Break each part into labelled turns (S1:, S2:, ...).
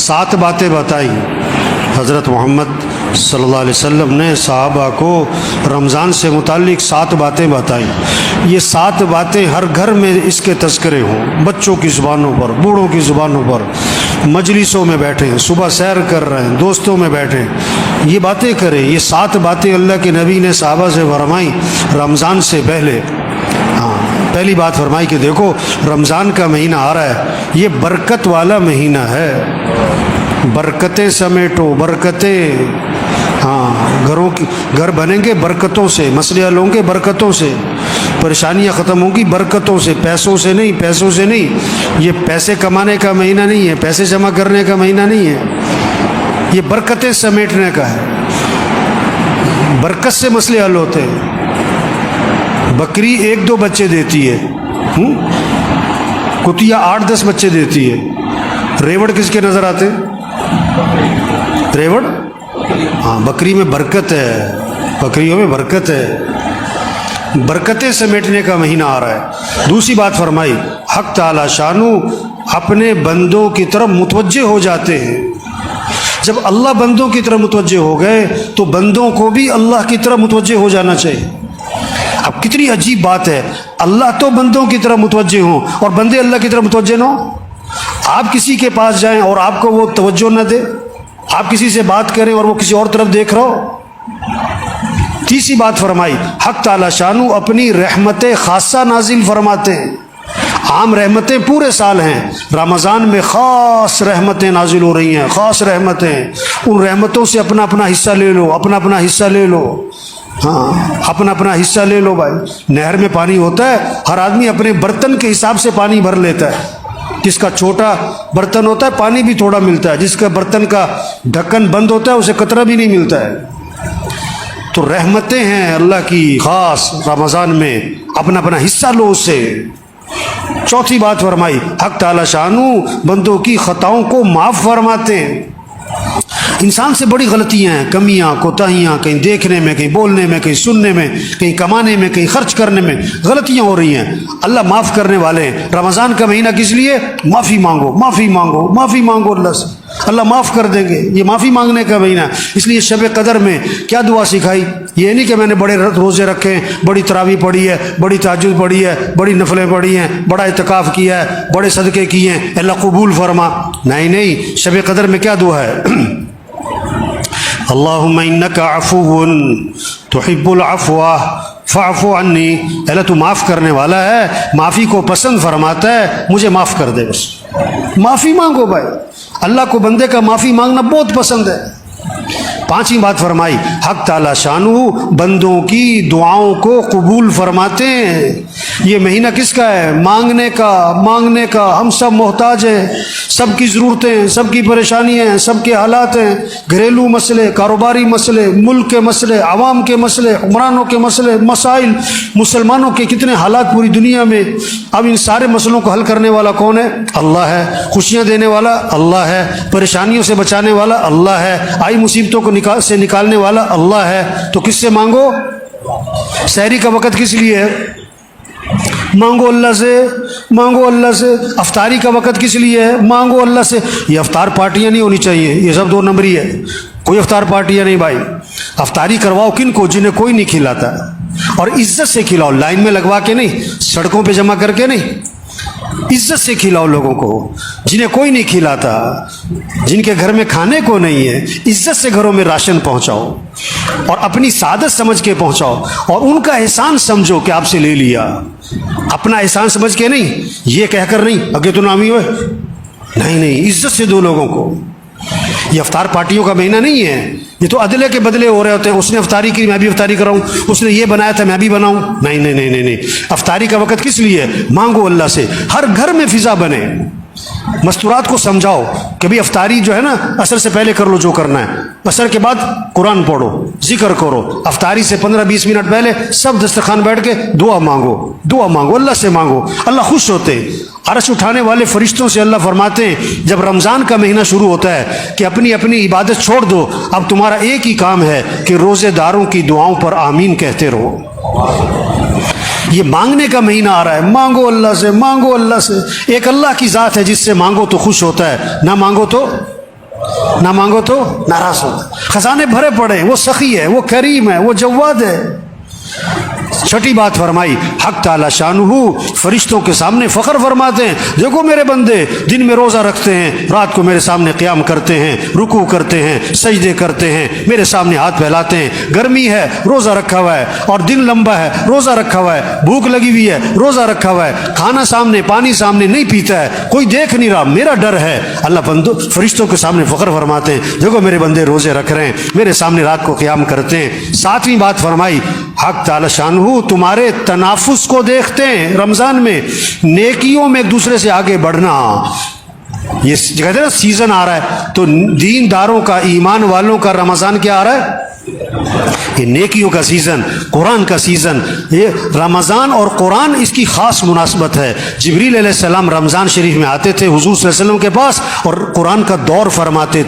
S1: 7 बातें बताई। हज़रत मोहम्मद सल्लल्लाहु अलैहि वसल्लम ने सहाबा को रमज़ान से मुताल्लिक़ 7 बातें बताई। ये 7 बातें हर घर में इसके तज़किरे हों, बच्चों की ज़ुबानों पर, बूढ़ों की ज़ुबानों पर, मजलिसों में बैठे, सुबह सैर कर रहे हैं, दोस्तों में बैठे, ये बातें करें। ये 7 बातें अल्लाह के नबी ने सहाबा से फरमाई रमज़ान से पहले। पहली बात फरमाई कि देखो रमज़ान का महीना आ रहा है, ये बरकत वाला महीना है, बरकतें समेटो, बरकतें। हाँ, घर बनेंगे बरकतों से, मसले हल होंगे बरकतों से, परेशानियाँ ख़त्म होंगी बरकतों से, पैसों से नहीं, पैसों से नहीं। ये पैसे कमाने का महीना नहीं है, पैसे जमा करने का महीना नहीं है, ये बरकतें समेटने का है। बरकत से मसले हल होते हैं। बकरी 1-2 बच्चे देती है, कुतिया 8-10 बच्चे देती है। रेवड़ किसके नज़र आते? रेवड़, हाँ, बकरी में बरकत है, बकरियों में बरकत है। बरकतें समेटने का महीना आ रहा है। दूसरी बात फरमाई, हक ताला शानू अपने बंदों की तरफ मुतवज्जे हो जाते हैं। जब अल्लाह बंदों की तरफ मुतवज्जे हो गए तो बंदों को भी अल्लाह की तरफ मुतवज्जे हो जाना चाहिए। अब कितनी अजीब बात है, अल्लाह तो बंदों की तरफ मुतवज्जे हों और बंदे अल्लाह की तरफ मुतवज्जे न हों। आप किसी के पास जाएं और आपको वो तवज्जो न दे, आप किसी से बात करें और वो किसी और तरफ देख रहा हो। तीसरी बात फरमाई, हक ताला शानू अपनी रहमतें खासा नाजिल फरमाते हैं। आम रहमतें पूरे साल हैं, रमज़ान में ख़ास रहमतें नाजिल हो रही हैं, ख़ास रहमतें। उन रहमतों से अपना अपना हिस्सा ले लो, अपना अपना हिस्सा ले लो। हाँ, अपना अपना हिस्सा ले लो भाई। नहर में पानी होता है, हर आदमी अपने बर्तन के हिसाब से पानी भर लेता है। जिसका छोटा बर्तन होता है पानी भी थोड़ा मिलता है, जिसका बर्तन का ढक्कन बंद होता है उसे कतरा भी नहीं मिलता है। तो रहमतें हैं अल्लाह की खास रमज़ान में, अपना अपना हिस्सा लो उससे। चौथी बात फरमाई, हक ताला शानू बंदों की खताओं को माफ़ फरमाते हैं। इंसान से बड़ी गलतियां हैं, कमियां, कोताहियां, कहीं देखने में, कहीं बोलने में, कहीं सुनने में, कहीं कमाने में, कहीं खर्च करने में गलतियां हो रही हैं। अल्लाह माफ़ करने वाले हैं। रमज़ान का महीना किस लिए? माफ़ी मांगो, माफ़ी मांगो, माफ़ी मांगो अल्लाह से, अल्लाह माफ़ कर देंगे। ये माफ़ी मांगने का महीना। इसलिए शब कदर में क्या दुआ सिखाई? ये नहीं कि मैंने बड़े रोज़े रखे हैं, बड़ी तरावी पढ़ी है, बड़ी ताजुद पढ़ी है, बड़ी नफलें पढ़ी हैं, बड़ा इत्काफ़ किया है, बड़े सदक़े किए हैं, अल्लाह कबूल फरमा। नहीं नहीं, शब कदर में क्या दुआ है? अल्लाहुम्मा इन्नका अफ़ुव्वुन तुहिब्बुल अफ़्वा फ़अफ़ु अन्नी। अल्लाह तू माफ़ करने वाला है, माफ़ी को पसंद फरमाता है, मुझे माफ़ कर दे। बस माफ़ी मांगो भाई, अल्लाह को बंदे का माफ़ी मांगना बहुत पसंद है। पांचवी बात फरमाई, हक ताला शानू बंदों की दुआओं को कबूल फरमाते हैं। ये महीना किसका है? मांगने का, मांगने का। हम सब मोहताज हैं, सबकी ज़रूरतें, सबकी परेशानियाँ हैं, सबके हालात हैं, घरेलू मसले, कारोबारी मसले, मुल्क के मसले, आवाम के मसले, हुक्मरानों के मसले, मसाइल, मुसलमानों के कितने हालात पूरी दुनिया में। अब इन सारे मसलों को हल करने वाला कौन है? अल्लाह है। खुशियाँ देने वाला अल्लाह है, परेशानियों से बचाने वाला अल्लाह है, आई मुसीबतों को से निकालने वाला अल्लाह है। तो किससे मांगो? सहरी का वक़्त किस लिए है? मांगो अल्लाह से, मांगो अल्लाह से। अफ्तारी का वक़्त किस लिए है? मांगो अल्लाह से। ये अफ्तार पार्टियाँ नहीं होनी चाहिए, ये सब 2 नंबरी है। कोई अफ्तार पार्टियाँ नहीं भाई। अफ्तारी करवाओ किन को? जिन्हें कोई नहीं खिलाता, और इज्जत से खिलाओ, लाइन में लगवा के नहीं, सड़कों पे जमा करके नहीं, इज्जत से खिलाओ लोगों को जिन्हें कोई नहीं खिलाता, जिनके घर में खाने को नहीं है। इज्जत से घरों में राशन पहुंचाओ और अपनी सादत समझ के पहुंचाओ, और उनका एहसान समझो कि आपसे ले लिया। अपना एहसान समझ के नहीं, ये कहकर नहीं अगे तो नामी हुए, नहीं नहीं, इज्जत से दो लोगों को। ये अफ्तार पार्टियों का महीना नहीं है, ये तो अदले के बदले हो रहे होते हैं। उसने अफ्तारी की, मैं भी अफ्तारी कराऊं, उसने ये बनाया था, मैं भी बनाऊं। नहीं नहीं नहीं नहीं नहीं, अफ्तारी का वक़्त किस लिए? मांगो अल्लाह से। हर घर में फिजा बने। मस्तूरात को समझाओ कि भाई अफ्तारी जो है ना, असर से पहले कर लो जो करना है, असर के बाद कुरान पढ़ो, जिक्र करो। अफ्तारी से 15-20 मिनट पहले सब दस्तरखान बैठ के दुआ मांगो, दुआ मांगो, अल्लाह से मांगो। अल्लाह खुश होते हैं। अर्श उठाने वाले फरिश्तों से अल्लाह फरमाते हैं जब रमज़ान का महीना शुरू होता है कि अपनी अपनी इबादत छोड़ दो, अब तुम्हारा एक ही काम है कि रोज़ेदारों की दुआओं पर आमीन कहते रहो। ये मांगने का महीना आ रहा है, मांगो अल्लाह से, मांगो अल्लाह से। एक अल्लाह की ज़ात है जिससे मांगो तो खुश होता है, ना मांगो तो ना मांगो तो नाराज होता है। खजाने भरे पड़े हैं, वो सखी है, वो करीम है, वो जवाद है। छठी बात फरमाई, हक ताला शानुहु फरिश्तों के सामने फ़ख्र फरमाते हैं, देखो मेरे बंदे दिन में रोज़ा रखते हैं, रात को मेरे सामने क़याम करते हैं, रुकू करते हैं, सजदे करते हैं, मेरे सामने हाथ फैलाते हैं। गर्मी है, रोज़ा रखा हुआ है, और दिन लंबा है, रोज़ा रखा हुआ है, भूख लगी हुई है, रोज़ा रखा हुआ है, खाना सामने, पानी सामने, नहीं पीता है, कोई देख नहीं रहा, मेरा डर है। अल्लाह बंदो फरिश्तों के सामने फ़ख्र फरमाते हैं, देखो मेरे बंदे रोज़े रख रहे हैं, मेरे सामने रात को क़याम करते हैं। सातवीं बात फरमाई, हक ताला शानुहु तुम्हारे तनाफुस को देखते हैं रमज़ान में, नेकियों में एक दूसरे से आगे बढ़ना। ये कहते हैं ना सीज़न आ रहा है, तो दीनदारों का, ईमान वालों का रमज़ान क्या आ रहा है? ये नेकियों का सीज़न, कुरान का सीज़न। ये रमज़ान और कुरान इसकी ख़ास मुनासबत है। जिब्रील अलैहिस्सलाम रमज़ान शरीफ में आते थे हुज़ूर सल्लल्लाहु अलैहि वसल्लम के पास, और कुरान का दौर फरमाते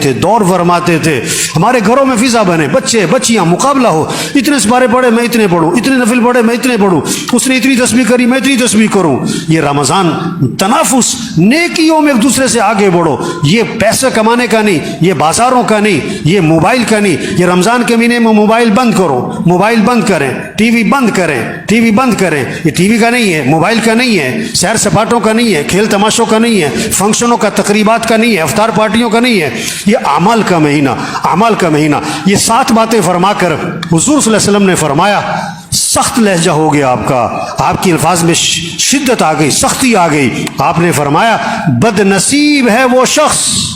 S1: थे। हमारे घरों में फ़िज़ा बने, बच्चे बच्चियाँ मुकाबला हो, इतने सिपारे पढ़े मैं इतने पढ़ूँ, इतने नफिल पढ़े मैं इतने पढ़ूँ, उसने इतनी तस्बीह करी मैं इतनी तस्बीह करूँ। ये रमज़ान तनाफुस, नेकियों में एक दूसरे से आगे बढ़ो। ये पैसे कमाने का नहीं, ये बाज़ारों का नहीं, ये मोबाइल का नहीं। ये रमज़ान के महीने में मोबाइल बंद करो, मोबाइल बंद करें, टीवी बंद करें, टीवी बंद करें। ये टीवी का नहीं है, मोबाइल का नहीं है, सैर सपाटों का नहीं है, खेल तमाशों का नहीं है, फंक्शनों का, तकरीबात का नहीं है, अफ्तार पार्टियों का नहीं है। ये अमाल का महीना, अमाल का महीना। ये 7 बातें फरमाकर हुज़ूर सल्लल्लाहु अलैहि वसल्लम ने फरमाया, सख्त लहजा हो गया आपका, आपकी अल्फाज में शिद्दत आ गई, सख्ती आ गई। आपने फरमाया, बदनसीब है वो शख्स,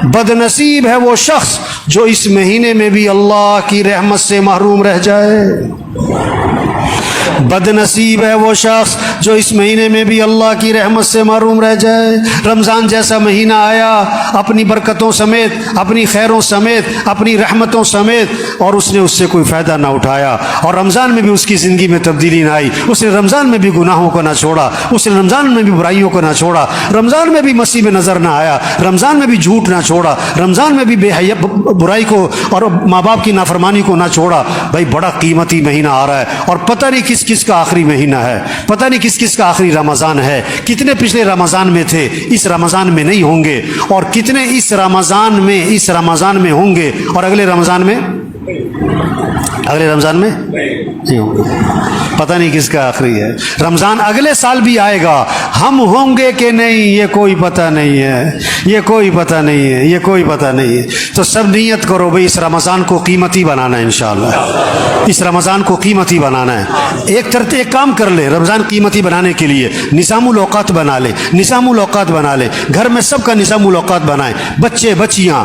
S1: बदनसीब है वो शख्स जो इस महीने में भी अल्लाह की रहमत से महरूम रह जाए। बदनसीब है वो शख्स जो इस महीने में भी अल्लाह की रहमत से महरूम रह जाए। रमज़ान जैसा महीना आया अपनी बरकतों समेत, अपनी खैरों समेत, अपनी रहमतों समेत, और उसने उससे कोई फ़ायदा ना उठाया, और रमज़ान में भी उसकी ज़िंदगी में तब्दीली ना आई। उसने रमज़ान में भी गुनाहों को ना छोड़ा, उसने रमज़ान में भी बुराइयों को ना छोड़ा, रमज़ान में भी मसीह में नज़र ना आया, रमज़ान में भी झूठ ना छोड़ा, रमज़ान में भी बेहया बुराई को और माँ बाप की नाफरमानी को ना छोड़ा। भाई बड़ा कीमती महीना आ रहा है, और पता नहीं किस किस का आखिरी महीना है, पता नहीं किस किस का आखिरी रमज़ान है। कितने पिछले रमज़ान में थे, इस रमज़ान में नहीं होंगे, और कितने इस रमज़ान में होंगे, और अगले रमज़ान में नहीं होंगे। पता नहीं किसका आखिरी है। रमज़ान अगले साल भी आएगा, हम होंगे कि नहीं ये कोई पता नहीं है, ये कोई पता नहीं है, ये कोई पता नहीं है। तो सब नियत करो भाई, इस रमज़ान को कीमती बनाना है इंशाअल्लाह, इस रमज़ान को कीमती बनाना है। एक काम कर ले, रमज़ान कीमती बनाने के लिए निज़ामुल औक़ात बना ले, निज़ामुल औक़ात बना ले। घर में सबका निज़ामुल औक़ात बनाए, बच्चे बच्चियाँ,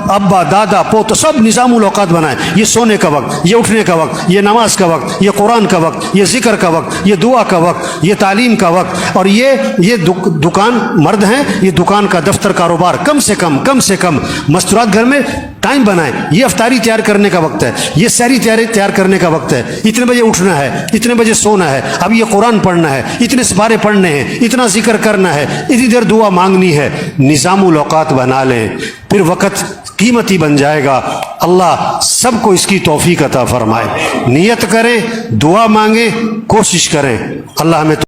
S1: अब्बा दादा पोते सब निज़ामुल औक़ात बनाए। ये सोने का वक्त, ये उठने का वक्त, ये नमाज का वक्त, ये कुरान का वक्त, ये जिक्र का वक्त, ये दुआ का वक्त, ये तालीम का वक्त, और ये दुकान मर्द हैं, ये दुकान का दफ्तर कारोबार कम से कम मस्तूरात घर में टाइम बनाए। ये अफ्तारी तैयार करने का वक्त है, ये सहरी तैयार करने का वक्त है। इतने बजे उठना है, इतने बजे सोना है, अब ये कुरान पढ़ना है, इतने सिपारे पढ़ने हैं, इतना जिक्र करना है, इतनी देर दुआ मांगनी है। निज़ामुल औक़ात बना लें, फिर वक़्त कीमती बन जाएगा। अल्लाह सबको इसकी तौफीक अता फरमाए। नियत करें, दुआ मांगे, कोशिश करें। अल्लाह हमें